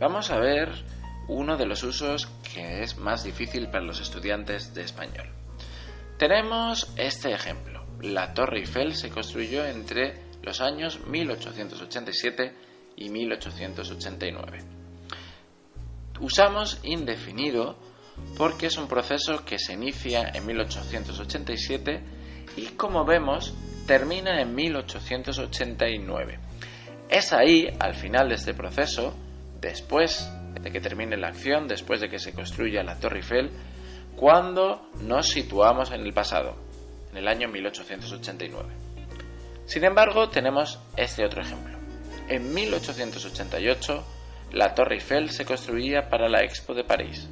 Vamos a ver uno de los usos que es más difícil para los estudiantes de español. Tenemos este ejemplo. La Torre Eiffel se construyó entre los años 1887 y 1889. Usamos indefinido porque es un proceso que se inicia en 1887 y, como vemos, termina en 1889. Es ahí, al final de este proceso, después de que termine la acción, después de que se construya la Torre Eiffel, cuando nos situamos en el pasado, en el año 1889. Sin embargo, tenemos este otro ejemplo. En 1888, la Torre Eiffel se construía para la Expo de París.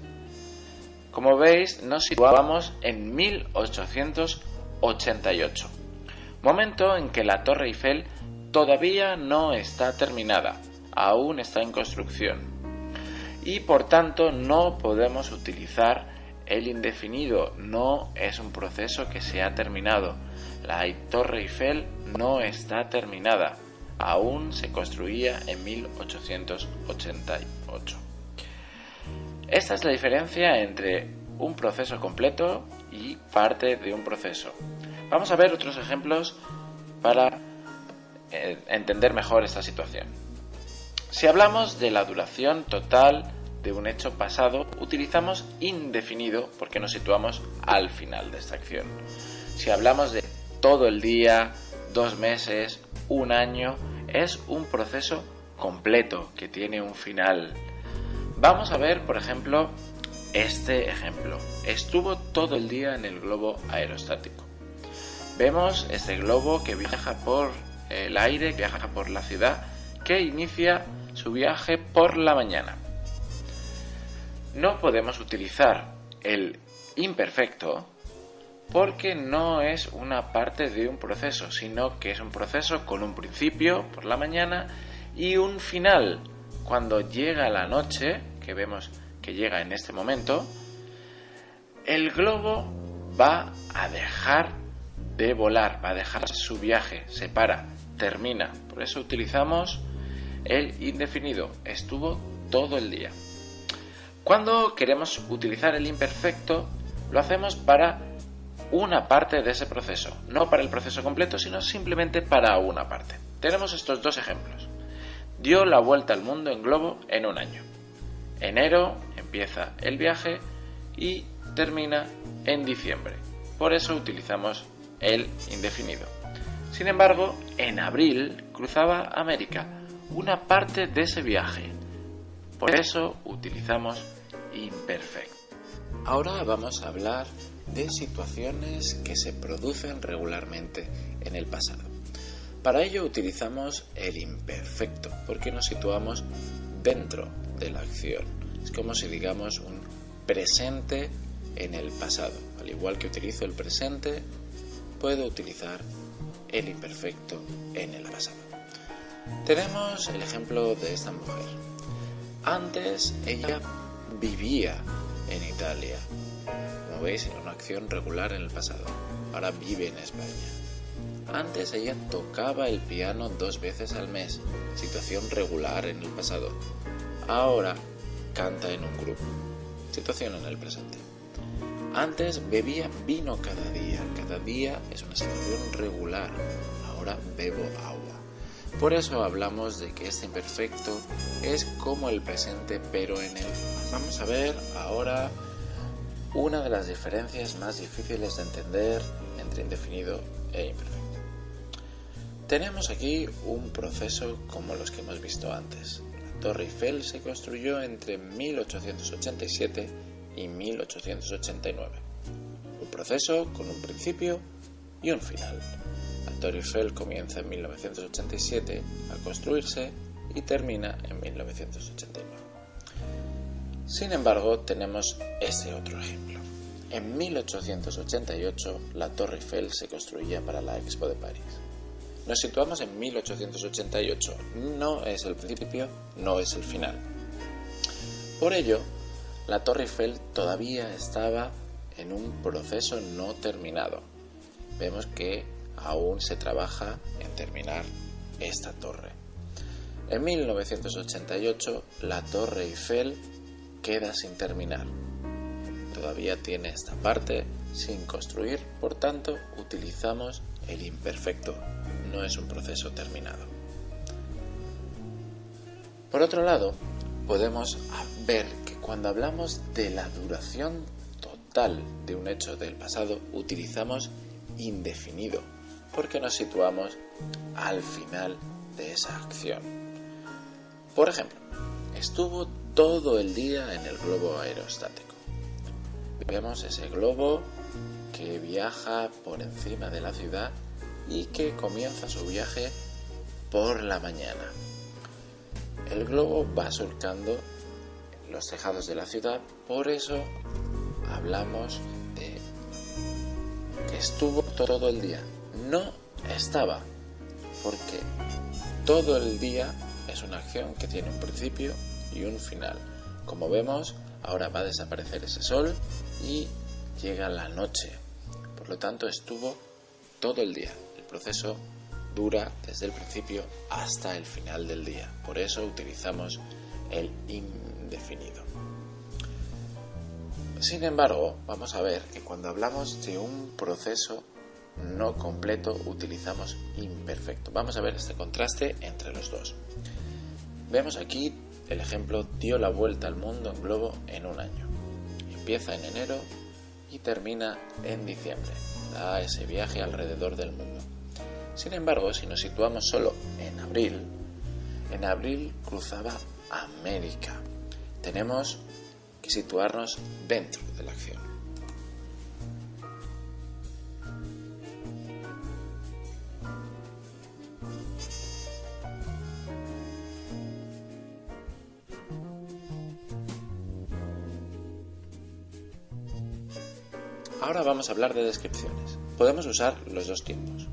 Como veis, nos situamos en 1888, momento en que la Torre Eiffel todavía no está terminada, aún está en construcción, y por tanto no podemos utilizar el indefinido. No es un proceso que se ha terminado. La Torre Eiffel no está terminada, aún se construía en 1888. Esta es la diferencia entre un proceso completo y parte de un proceso. Vamos a ver otros ejemplos para entender mejor esta situación. Si hablamos de la duración total de un hecho pasado, utilizamos indefinido porque nos situamos al final de esta acción. Si hablamos de todo el día, 2 meses, 1 año, es un proceso completo que tiene un final. Vamos a ver, por ejemplo, este ejemplo. Estuvo todo el día en el globo aerostático. Vemos este globo que viaja por el aire, que viaja por la ciudad, que inicia su viaje por la mañana. No podemos utilizar el imperfecto porque no es una parte de un proceso, sino que es un proceso con un principio por la mañana y un final. Cuando llega la noche, que vemos que llega en este momento, el globo va a dejar de volar, va a dejar su viaje, se para, termina. Por eso utilizamos el indefinido. Estuvo todo el día. Cuando queremos utilizar el imperfecto, lo hacemos para una parte de ese proceso, no para el proceso completo, sino simplemente para una parte. Tenemos estos 2 ejemplos. Dio la vuelta al mundo en globo en 1 año. Enero empieza el viaje y termina en diciembre. Por eso utilizamos el indefinido. Sin embargo, en abril cruzaba América, una parte de ese viaje. Por eso utilizamos imperfecto. Ahora vamos a hablar de situaciones que se producen regularmente en el pasado. Para ello utilizamos el imperfecto, porque nos situamos dentro de la acción. Es como si digamos un presente en el pasado. Al igual que utilizo el presente, puedo utilizar el imperfecto en el pasado. Tenemos el ejemplo de esta mujer. Antes ella vivía en Italia. Como veis, era una acción regular en el pasado. Ahora vive en España. Antes ella tocaba el piano 2 veces al mes, situación regular en el pasado. Ahora canta en un grupo, situación en el presente. Antes bebía vino cada día es una situación regular. Ahora bebo agua. Por eso hablamos de que este imperfecto es como el presente pero en el pasado. Vamos a ver ahora una de las diferencias más difíciles de entender entre indefinido e imperfecto. Tenemos aquí un proceso como los que hemos visto antes. La Torre Eiffel se construyó entre 1887 y 1889. Un proceso con un principio y un final. La Torre Eiffel comienza en 1987 a construirse y termina en 1989. Sin embargo, tenemos este otro ejemplo. En 1888, la Torre Eiffel se construía para la Expo de París. Nos situamos en 1888. No es el principio, no es el final. Por ello, la Torre Eiffel todavía estaba en un proceso no terminado. Vemos que aún se trabaja en terminar esta torre. En 1988 la Torre Eiffel queda sin terminar. Todavía tiene esta parte sin construir, por tanto utilizamos el imperfecto, no es un proceso terminado. Por otro lado, podemos ver que cuando hablamos de la duración total de un hecho del pasado, utilizamos indefinido, porque nos situamos al final de esa acción. Por ejemplo, estuvo todo el día en el globo aerostático. Vemos ese globo que viaja por encima de la ciudad y que comienza su viaje por la mañana. El globo va surcando los tejados de la ciudad, por eso hablamos de que estuvo todo el día. No estaba, porque todo el día es una acción que tiene un principio y un final. Como vemos, ahora va a desaparecer ese sol y llega la noche. Por lo tanto, estuvo todo el día. El proceso dura desde el principio hasta el final del día. Por eso utilizamos el indefinido. Sin embargo, vamos a ver que cuando hablamos de un proceso no completo utilizamos imperfecto. Vamos a ver este contraste entre los dos. Vemos aquí el ejemplo: dio la vuelta al mundo en globo en un año. Empieza en enero y termina en diciembre. Da ese viaje alrededor del mundo. Sin embargo, si nos situamos solo en abril cruzaba América. Tenemos que situarnos dentro de la acción. Ahora vamos a hablar de descripciones. Podemos usar los dos tiempos.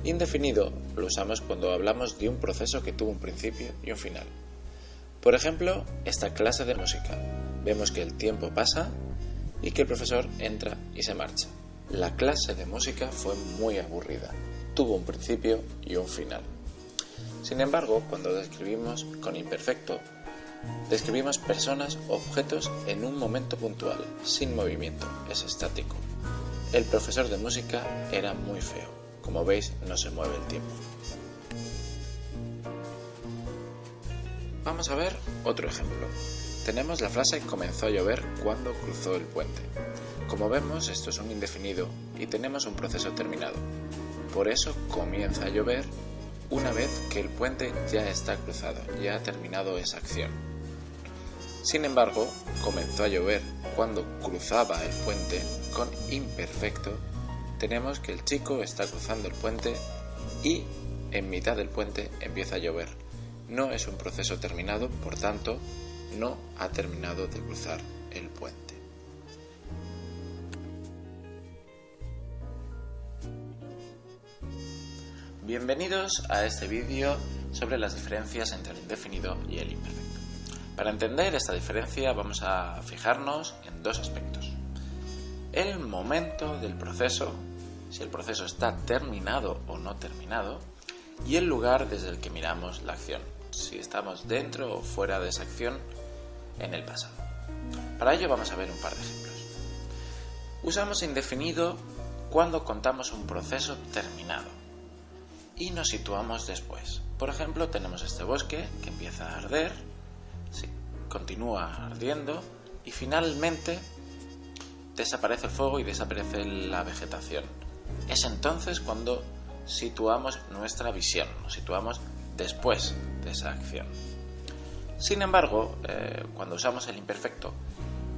Indefinido lo usamos cuando hablamos de un proceso que tuvo un principio y un final. Por ejemplo, esta clase de música. Vemos que el tiempo pasa y que el profesor entra y se marcha. La clase de música fue muy aburrida. Tuvo un principio y un final. Sin embargo, cuando describimos con imperfecto, describimos personas o objetos en un momento puntual, sin movimiento, es estático. El profesor de música era muy feo. Como veis, no se mueve el tiempo. Vamos a ver otro ejemplo. Tenemos la frase comenzó a llover cuando cruzó el puente. Como vemos, esto es un indefinido y tenemos un proceso terminado. Por eso comienza a llover una vez que el puente ya está cruzado, ya ha terminado esa acción. Sin embargo, comenzó a llover cuando cruzaba el puente. Con imperfecto tenemos que el chico está cruzando el puente y en mitad del puente empieza a llover. No es un proceso terminado, por tanto, no ha terminado de cruzar el puente. Bienvenidos a este vídeo sobre las diferencias entre el indefinido y el imperfecto. Para entender esta diferencia vamos a fijarnos en dos aspectos. El momento del proceso, si el proceso está terminado o no terminado, y el lugar desde el que miramos la acción, si estamos dentro o fuera de esa acción en el pasado. Para ello vamos a ver un par de ejemplos. Usamos indefinido cuando contamos un proceso terminado y nos situamos después. Por ejemplo, tenemos este bosque que empieza a arder, continúa ardiendo y finalmente desaparece el fuego y desaparece la vegetación. Es entonces cuando situamos nuestra visión, nos situamos después de esa acción. Sin embargo, cuando usamos el imperfecto,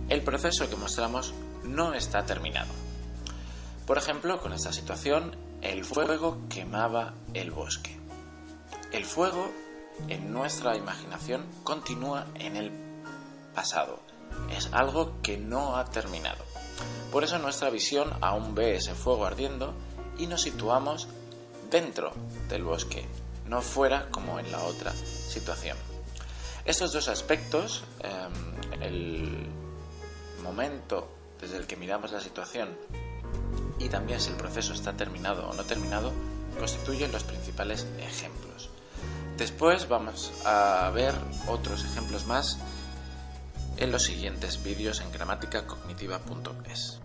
el proceso que mostramos no está terminado. Por ejemplo, con esta situación, el fuego quemaba el bosque. El fuego, en nuestra imaginación, continúa en el pasado. Es algo que no ha terminado. Por eso nuestra visión aún ve ese fuego ardiendo y nos situamos dentro del bosque, no fuera como en la otra situación. Estos dos aspectos, el momento desde el que miramos la situación y también si el proceso está terminado o no terminado, constituyen los principales ejemplos. Después vamos a ver otros ejemplos más en los siguientes vídeos en gramaticacognitiva.es.